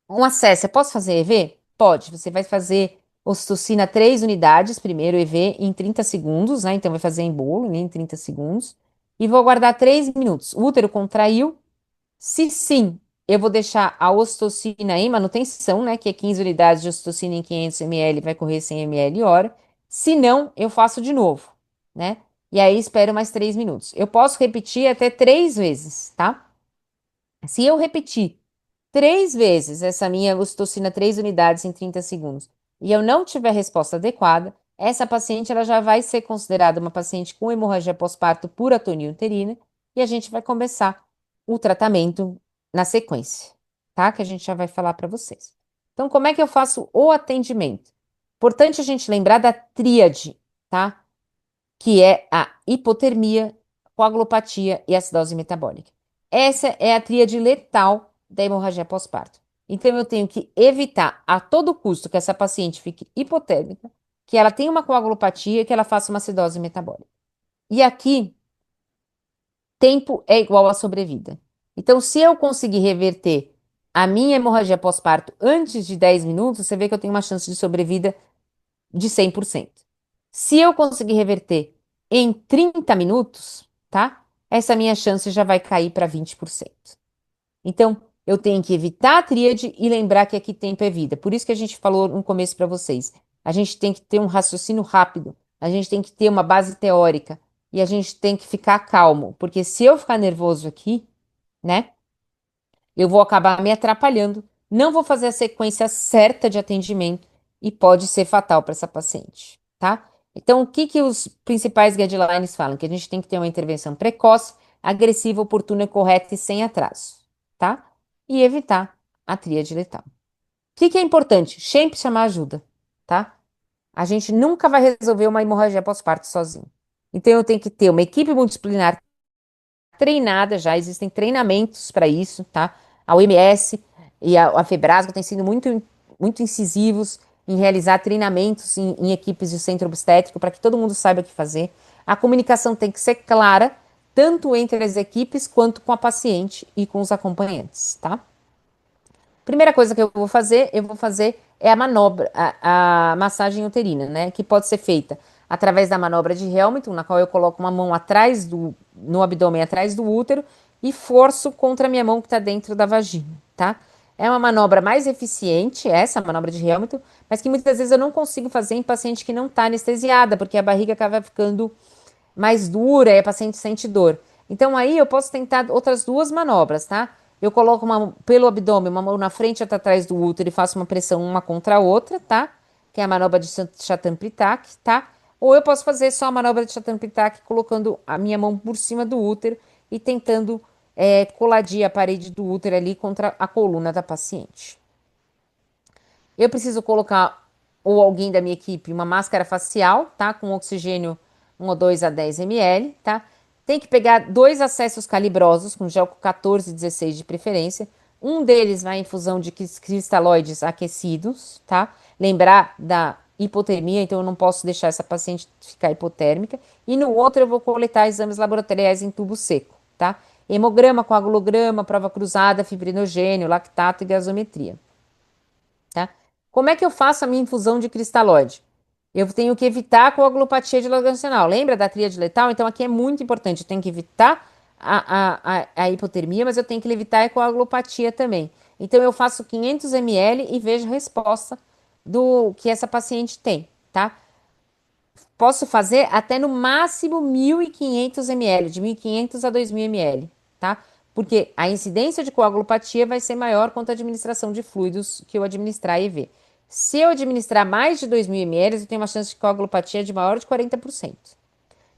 um acesso, eu posso fazer EV? Pode. Você vai fazer ocitocina 3 unidades, primeiro EV, em 30 segundos, né? Então vai fazer em bolo, né, em 30 segundos. E vou aguardar 3 minutos. O útero contraiu. Se sim, eu vou deixar a ocitocina em manutenção, né? Que é 15 unidades de ocitocina em 500 ml, vai correr 100 ml hora. Se não, eu faço de novo, né? E aí espero mais 3 minutos. Eu posso repetir até 3 vezes, tá? Se eu repetir 3 vezes essa minha ocitocina 3 unidades em 30 segundos e eu não tiver resposta adequada, essa paciente ela já vai ser considerada uma paciente com hemorragia pós-parto por atonia uterina e a gente vai começar o tratamento na sequência, tá? Que a gente já vai falar para vocês. Então, como é que eu faço o atendimento? Importante a gente lembrar da tríade, tá? Que é a hipotermia, coagulopatia e acidose metabólica. Essa é a tríade letal da hemorragia pós-parto. Então, eu tenho que evitar a todo custo que essa paciente fique hipotérmica, que ela tenha uma coagulopatia, que ela faça uma acidose metabólica. E aqui, tempo é igual à sobrevida. Então, se eu conseguir reverter a minha hemorragia pós-parto antes de 10 minutos, você vê que eu tenho uma chance de sobrevida de 100%. Se eu conseguir reverter em 30 minutos, tá? Essa minha chance já vai cair para 20%. Então, eu tenho que evitar a tríade e lembrar que aqui tempo é vida. Por isso que a gente falou no começo para vocês. A gente tem que ter um raciocínio rápido, a gente tem que ter uma base teórica e a gente tem que ficar calmo, porque se eu ficar nervoso aqui, né? Eu vou acabar me atrapalhando, não vou fazer a sequência certa de atendimento e pode ser fatal para essa paciente, tá? Então, o que que os principais guidelines falam? Que a gente tem que ter uma intervenção precoce, agressiva, oportuna, correta e sem atraso, tá? E evitar a tríade letal. O que que é importante? Sempre chamar ajuda, tá? A gente nunca vai resolver uma hemorragia pós-parto sozinho. Então, eu tenho que ter uma equipe multidisciplinar treinada já, existem treinamentos para isso, tá? A OMS e a Febrasgo têm sido muito incisivos em realizar treinamentos em equipes de centro obstétrico para que todo mundo saiba o que fazer. A comunicação tem que ser clara, tanto entre as equipes quanto com a paciente e com os acompanhantes, tá? Primeira coisa que eu vou fazer é a manobra, a massagem uterina, né? Que pode ser feita através da manobra de Hamilton, na qual eu coloco uma mão atrás no abdômen, atrás do útero, e forço contra a minha mão que está dentro da vagina, tá? É uma manobra mais eficiente, essa manobra de Hamilton, mas que muitas vezes eu não consigo fazer em paciente que não está anestesiada, porque a barriga acaba ficando mais dura e a paciente sente dor. Então aí eu posso tentar outras 2 manobras, tá? Eu coloco uma pelo abdômen, uma mão na frente e outra atrás do útero e faço uma pressão uma contra a outra, tá? Que é a manobra de Chatam-Pitac, tá? Ou eu posso fazer só a manobra de Chatam-Pitac colocando a minha mão por cima do útero e tentando coladia a parede do útero ali contra a coluna da paciente. Eu preciso colocar, ou alguém da minha equipe, uma máscara facial, tá? Com oxigênio 1 ou 2 a 10 ml, tá? Tem que pegar dois acessos calibrosos, com gel 14 e 16 de preferência. Um deles vai em infusão de cristalóides aquecidos, tá? Lembrar da hipotermia, então eu não posso deixar essa paciente ficar hipotérmica. E no outro eu vou coletar exames laboratoriais em tubo seco, tá? Hemograma, coagulograma, prova cruzada, fibrinogênio, lactato e gasometria, tá? Como é que eu faço a minha infusão de cristalóide? Eu tenho que evitar a coagulopatia dilacional. Lembra da tríade letal? Então aqui é muito importante. Eu tenho que evitar a hipotermia, mas eu tenho que evitar a coagulopatia também. Então eu faço 500 ml e vejo a resposta do que essa paciente tem, tá? Posso fazer até no máximo 1.500 ml, de 1.500 a 2.000 ml, tá? Porque a incidência de coagulopatia vai ser maior quanto a administração de fluidos que eu administrar EV. Se eu administrar mais de 2.000 ml, eu tenho uma chance de coagulopatia de maior de 40%.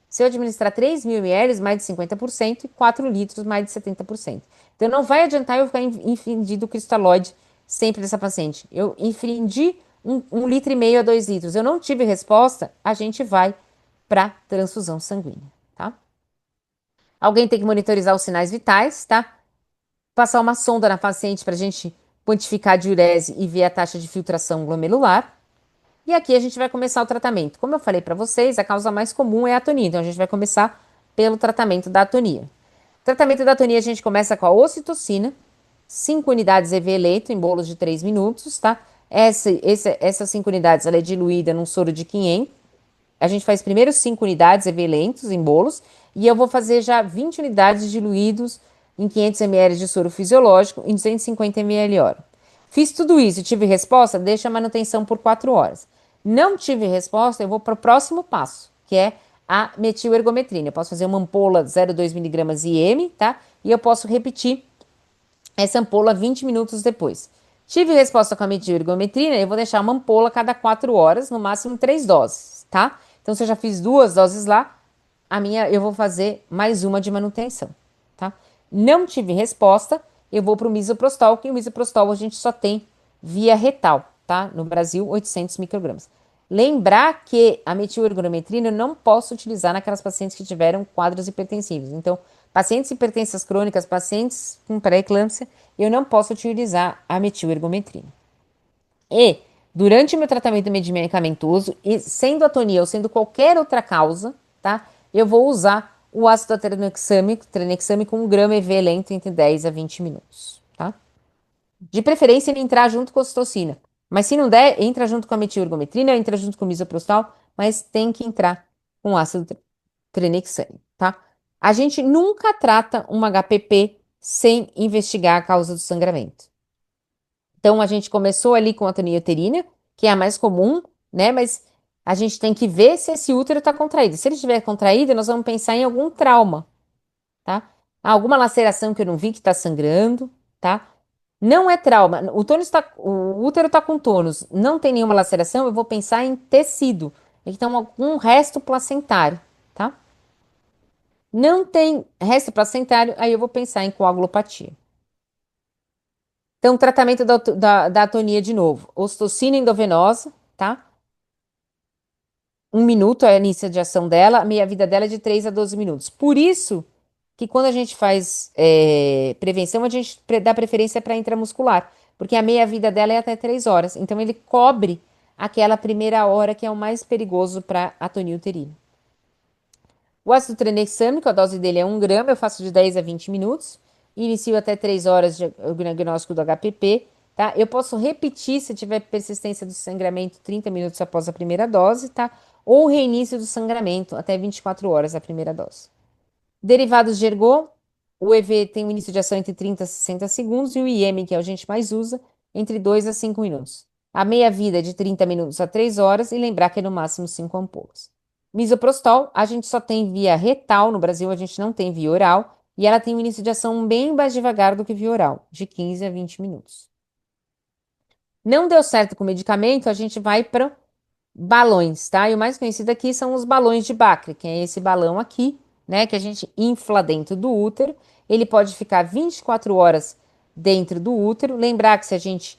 Se eu administrar 3.000 ml, mais de 50%, e 4 litros, mais de 70%. Então, não vai adiantar eu ficar infringindo o cristalóide sempre dessa paciente. Eu infringi 1,5 litro a 2 litros. Eu não tive resposta, a gente vai para transfusão sanguínea, tá? Alguém tem que monitorizar os sinais vitais, tá? Passar uma sonda na paciente para a gente quantificar a diurese e ver a taxa de filtração glomerular. E aqui a gente vai começar o tratamento. Como eu falei para vocês, a causa mais comum é a atonia. Então a gente vai começar pelo tratamento da atonia. O tratamento da atonia a gente começa com a ocitocina, 5 unidades EV leito em bolos de 3 minutos, tá? Essas 5 unidades ela é diluída num soro de 500. A gente faz primeiro 5 unidades EV lentos em bolos e eu vou fazer já 20 unidades diluídos em 500 ml de soro fisiológico em 250 ml hora. Fiz tudo isso e tive resposta, deixa a manutenção por 4 horas. Não tive resposta, eu vou para o próximo passo, que é a metilergometrina. Eu posso fazer uma ampola 0,2 miligramas IM, tá? E eu posso repetir essa ampola 20 minutos depois. Tive resposta com a metilergometrina, eu vou deixar uma ampola a cada 4 horas, no máximo 3 doses, tá? Então, se eu já fiz 2 doses lá, a minha eu vou fazer mais uma de manutenção, tá? Não tive resposta, eu vou para o misoprostol, que o misoprostol a gente só tem via retal, tá? No Brasil, 800 microgramas. Lembrar que a metilorgometrina eu não posso utilizar naquelas pacientes que tiveram quadros hipertensivos. Então, pacientes hipertensas crônicas, pacientes com pré-eclâmpsia, eu não posso utilizar a metilorgometrina. E, durante o meu tratamento medicamentoso, e sendo atonia ou sendo qualquer outra causa, tá? Eu vou usar o ácido tranexâmico 1 grama EV lento entre 10 a 20 minutos, tá? De preferência, ele entrar junto com a ocitocina. Mas se não der, entra junto com a metilergometrina, entra junto com o misoprostol, mas tem que entrar com ácido tranexâmico, tá? A gente nunca trata uma HPP sem investigar a causa do sangramento. Então, a gente começou ali com a atonia uterina, que é a mais comum, né? Mas a gente tem que ver se esse útero está contraído. Se ele estiver contraído, nós vamos pensar em algum trauma, tá? Alguma laceração que eu não vi que está sangrando, tá? Não é trauma. O útero está com tônus, não tem nenhuma laceração, eu vou pensar em tecido. Então, algum resto placentário, tá? Não tem resto placentário, aí eu vou pensar em coagulopatia. Então, tratamento da atonia de novo. Ocitocina endovenosa, tá? 1 minuto é a início de ação dela, a meia-vida dela é de 3 a 12 minutos. Por isso que quando a gente faz prevenção, a gente dá preferência para intramuscular, porque a meia-vida dela é até 3 horas. Então, ele cobre aquela primeira hora que é o mais perigoso para atonia uterina. O ácido tranexâmico, a dose dele é 1 grama, eu faço de 10 a 20 minutos. Inicio até 3 horas de o diagnóstico do HPP, tá? Eu posso repetir se tiver persistência do sangramento 30 minutos após a primeira dose, tá? Ou reinício do sangramento até 24 horas a primeira dose. Derivados de ergon, o EV tem um início de ação entre 30 a 60 segundos e o IM, que é o que a gente mais usa, entre 2 a 5 minutos. A meia-vida é de 30 minutos a 3 horas e lembrar que é no máximo 5 ampolas. Misoprostol, a gente só tem via retal, no Brasil a gente não tem via oral, e ela tem um início de ação bem mais devagar do que via oral, de 15 a 20 minutos. Não deu certo com o medicamento, a gente vai para balões, tá? E o mais conhecido aqui são os balões de Bacre, que é esse balão aqui, né, que a gente infla dentro do útero. Ele pode ficar 24 horas dentro do útero. Lembrar que se a gente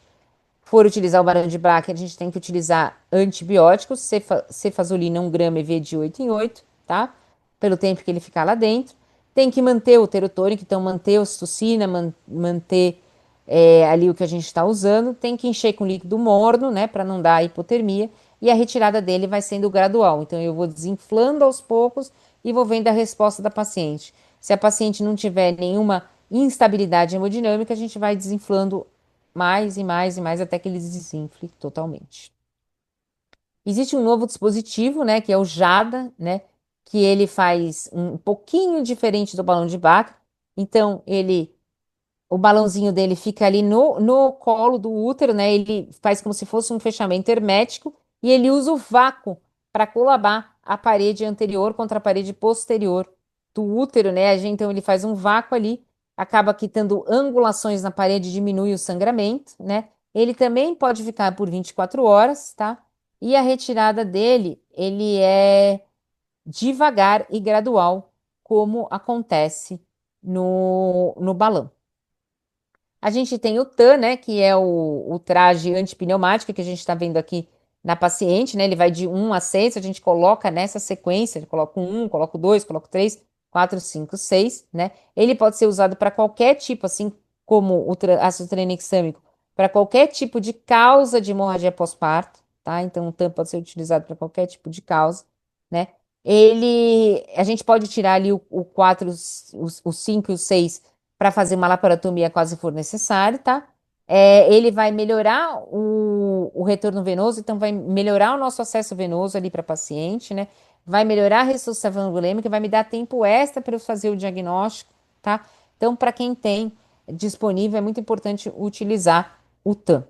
for utilizar o barão de Bach, a gente tem que utilizar antibióticos, cefazolina 1 grama EV de 8 em 8, tá? Pelo tempo que ele ficar lá dentro. Tem que manter o utero tônico, então manter a ocitocina, manter ali o que a gente está usando. Tem que encher com líquido morno, né, para não dar hipotermia. E a retirada dele vai sendo gradual. Então eu vou desinflando aos poucos e vou vendo a resposta da paciente. Se a paciente não tiver nenhuma instabilidade hemodinâmica, a gente vai desinflando mais e mais e mais até que ele desinfle totalmente. Existe um novo dispositivo, né, que é o JADA, né, que ele faz um pouquinho diferente do balão de Bach. Então, o balãozinho dele fica ali no colo do útero, né? Ele faz como se fosse um fechamento hermético e ele usa o vácuo para colabar a parede anterior contra a parede posterior do útero, né? Então ele faz um vácuo ali, acaba quitando angulações na parede, diminui o sangramento, né? Ele também pode ficar por 24 horas, tá? E a retirada dele, ele é devagar e gradual, como acontece no balão. A gente tem o TAN, né, que é o traje antipneumático que a gente está vendo aqui na paciente, né? Ele vai de 1 a 6, a gente coloca nessa sequência, coloca o 1, coloca o 2, coloca o 3, 4, 5, 6, né? Ele pode ser usado para qualquer tipo, assim como o ácido tranexâmico, para qualquer tipo de causa de hemorragia pós-parto, tá? Então o TAN pode ser utilizado para qualquer tipo de causa, né? A gente pode tirar ali o 4, o 5 e o 6 para fazer uma laparotomia quase for necessário, tá? Ele vai melhorar o retorno venoso, então vai melhorar o nosso acesso venoso ali para a paciente, né? Vai melhorar a ressuscitação angulêmica, vai me dar tempo extra para eu fazer o diagnóstico, tá? Então, para quem tem disponível, é muito importante utilizar o TAM.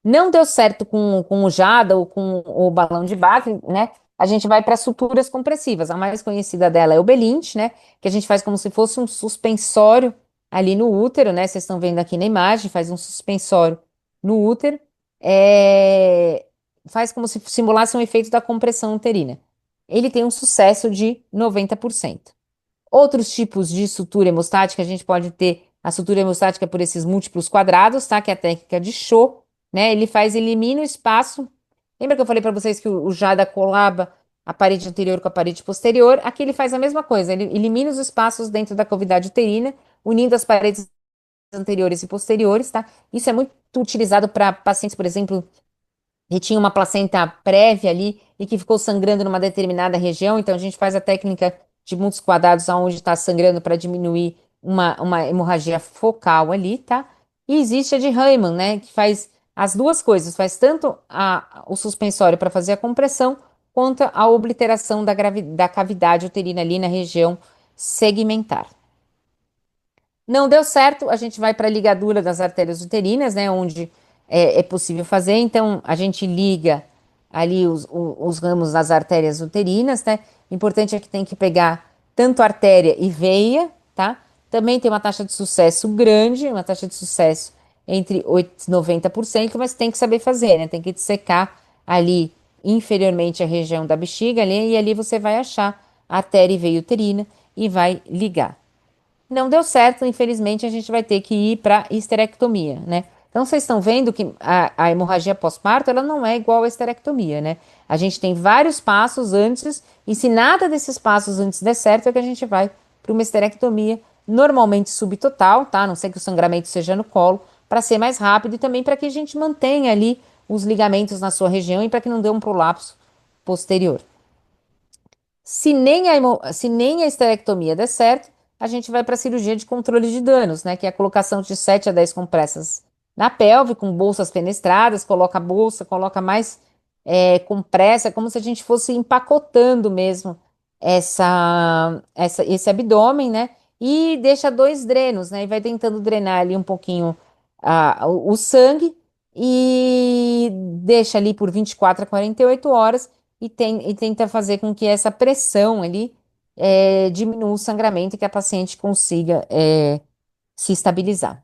Não deu certo com o Jada ou com o balão de Bach, né? A gente vai para suturas compressivas. A mais conhecida dela é o Belint, né? Que a gente faz como se fosse um suspensório ali no útero, né? Vocês estão vendo aqui na imagem, faz um suspensório no útero. É, Faz como se simulasse um efeito da compressão uterina. Ele tem um sucesso de 90%. Outros tipos de sutura hemostática, a gente pode ter a sutura hemostática por esses múltiplos quadrados, tá? Que é a técnica de Shaw, né? Elimina o espaço. Lembra que eu falei para vocês que o Jada colaba a parede anterior com a parede posterior? Aqui ele faz a mesma coisa, ele elimina os espaços dentro da cavidade uterina, unindo as paredes anteriores e posteriores, tá? Isso é muito utilizado para pacientes, por exemplo, e tinha uma placenta prévia ali e que ficou sangrando numa determinada região, então a gente faz a técnica de muitos quadrados aonde está sangrando para diminuir uma hemorragia focal ali, tá? E existe a de Rayman, né, que faz as duas coisas, faz tanto o suspensório para fazer a compressão, quanto a obliteração da cavidade uterina ali na região segmentar. Não deu certo, a gente vai para a ligadura das artérias uterinas, né, onde é possível fazer. Então, a gente liga ali os ramos das artérias uterinas, né? Importante é que tem que pegar tanto artéria e veia, tá? Também tem uma taxa de sucesso grande, uma taxa de sucesso entre 8 e 90%, mas tem que saber fazer, né? Tem que dissecar ali inferiormente a região da bexiga ali, e ali você vai achar a artéria e veia uterina e vai ligar. Não deu certo, infelizmente a gente vai ter que ir para histerectomia, né? Então vocês estão vendo que a hemorragia pós-parto ela não é igual à histerectomia, né? A gente tem vários passos antes e se nada desses passos antes der certo é que a gente vai para uma histerectomia, normalmente subtotal, tá? A não ser que o sangramento seja no colo, para ser mais rápido e também para que a gente mantenha ali os ligamentos na sua região e para que não dê um prolapso posterior. Se nem a esterectomia der certo, a gente vai para a cirurgia de controle de danos, né? Que é a colocação de 7 a 10 compressas na pelve, com bolsas fenestradas, coloca a bolsa, coloca mais compressa, como se a gente fosse empacotando mesmo esse abdômen, né? E deixa dois drenos, né? E vai tentando drenar ali um pouquinho o sangue e deixa ali por 24 a 48 horas e tenta fazer com que essa pressão ali diminua o sangramento e que a paciente consiga se estabilizar.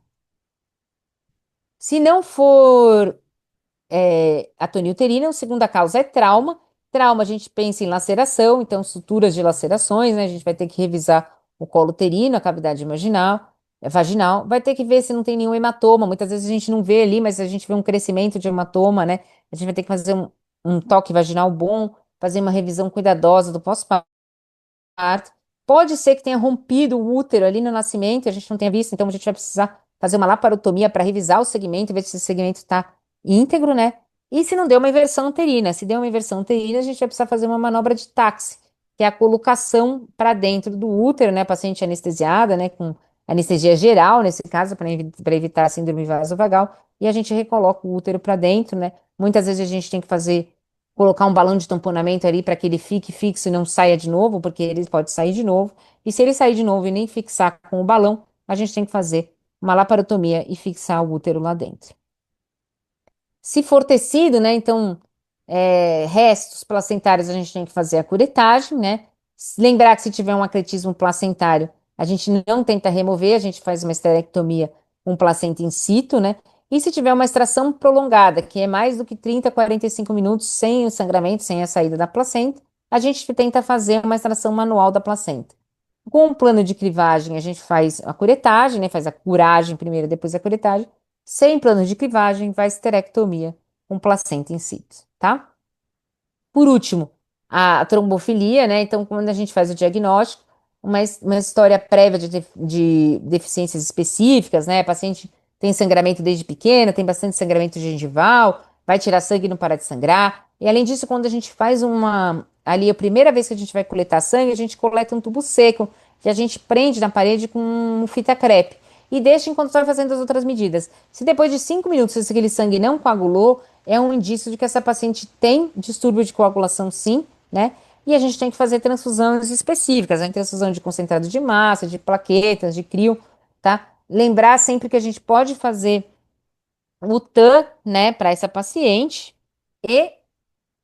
Se não for atonia uterina, a segunda causa é trauma, Trauma, a gente pensa em laceração, então suturas de lacerações, né? A gente vai ter que revisar o colo uterino, a cavidade vaginal, vai ter que ver se não tem nenhum hematoma. Muitas vezes a gente não vê ali, mas a gente vê um crescimento de hematoma, né? A gente vai ter que fazer um toque vaginal bom, fazer uma revisão cuidadosa do pós-parto. Pode ser que tenha rompido o útero ali no nascimento, a gente não tenha visto, então a gente vai precisar fazer uma laparotomia para revisar o segmento, ver se esse segmento está íntegro, né? E se não deu uma inversão uterina, se deu uma inversão uterina, a gente vai precisar fazer uma manobra de táxi, que é a colocação para dentro do útero, né? Paciente anestesiada, né? Com anestesia geral, nesse caso, para evitar a síndrome vasovagal, e a gente recoloca o útero para dentro, né? Muitas vezes a gente tem que fazer colocar um balão de tamponamento ali para que ele fique fixo e não saia de novo, porque ele pode sair de novo. E se ele sair de novo e nem fixar com o balão, a gente tem que fazer uma laparotomia e fixar o útero lá dentro. Se for tecido, né? Então, restos placentários, a gente tem que fazer a curetagem, né? Lembrar que se tiver um acretismo placentário, a gente não tenta remover, a gente faz uma esterectomia com placenta in situ, né? E se tiver uma extração prolongada, que é mais do que 30, 45 minutos sem o sangramento, sem a saída da placenta, a gente tenta fazer uma extração manual da placenta. Com um plano de crivagem, a gente faz a curetagem, né? Faz a curagem primeiro, depois a curetagem. Sem plano de crivagem, vai esterectomia com placenta in situ, tá? Por último, a trombofilia, né? Então, quando a gente faz o diagnóstico, uma história prévia de deficiências específicas, né? A paciente tem sangramento desde pequena, tem bastante sangramento gengival, vai tirar sangue e não para de sangrar. E além disso, quando a gente faz ali a primeira vez que a gente vai coletar sangue, a gente coleta um tubo seco que a gente prende na parede com fita crepe e deixa enquanto vai fazendo as outras medidas. Se depois de 5 minutos aquele sangue não coagulou, é um indício de que essa paciente tem distúrbio de coagulação, sim, né? E a gente tem que fazer transfusões específicas, né? Transfusão de concentrado de massa, de plaquetas, de crio, tá? Lembrar sempre que a gente pode fazer o TAN, né, para essa paciente e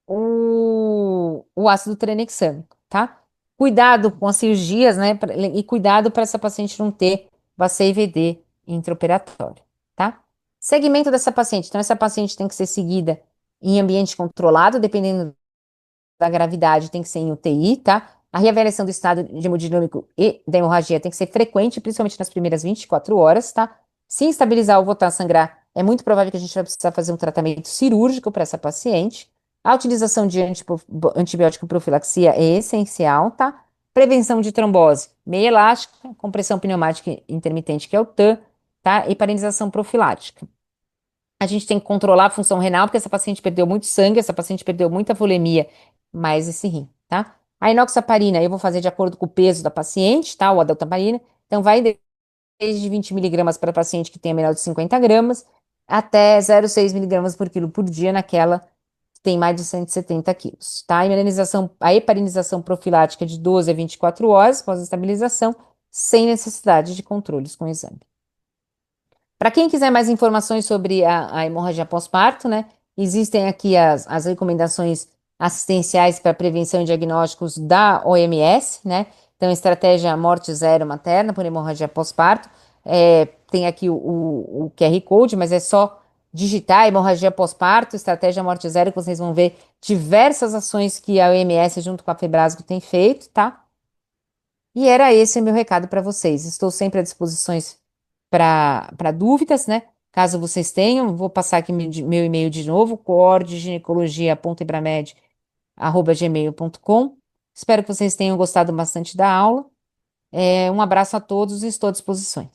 o ácido tranexâmico, tá? Cuidado com as cirurgias, né? E cuidado para essa paciente não ter o IVD intraoperatório, tá? Segmento dessa paciente. Então, essa paciente tem que ser seguida em ambiente controlado, dependendo da gravidade, tem que ser em UTI, tá? A reavaliação do estado de hemodinâmico e da hemorragia tem que ser frequente, principalmente nas primeiras 24 horas, tá? Se instabilizar ou voltar a sangrar, é muito provável que a gente vai precisar fazer um tratamento cirúrgico para essa paciente. A utilização de antibiótico profilaxia é essencial, tá? Prevenção de trombose, meia elástica, compressão pneumática intermitente, que é o TAN, tá? E paralisação profilática. A gente tem que controlar a função renal, porque essa paciente perdeu muito sangue, essa paciente perdeu muita volemia, mais esse rim, tá? A inoxaparina eu vou fazer de acordo com o peso da paciente, tá? Ou a deltaparina. Então, vai desde 20 miligramas para paciente que tenha menor de 50 gramas, até 0,6 miligramas por quilo por dia naquela que tem mais de 170 quilos, tá? A heparinização profilática de 12 a 24 horas pós-estabilização, sem necessidade de controles com exame. Para quem quiser mais informações sobre a hemorragia pós-parto, né? Existem aqui as recomendações assistenciais para prevenção e diagnósticos da OMS, né? Então, estratégia morte zero materna por hemorragia pós-parto. Tem aqui o QR Code, mas é só digitar hemorragia pós-parto, estratégia morte zero, que vocês vão ver diversas ações que a OMS junto com a Febrasgo tem feito, tá? E era esse o meu recado para vocês. Estou sempre à disposição para dúvidas, né? Caso vocês tenham, vou passar aqui meu e-mail de novo, coordeginecologia.ibramed@gmail.com. Espero que vocês tenham gostado bastante da aula. Um abraço a todos e estou à disposição.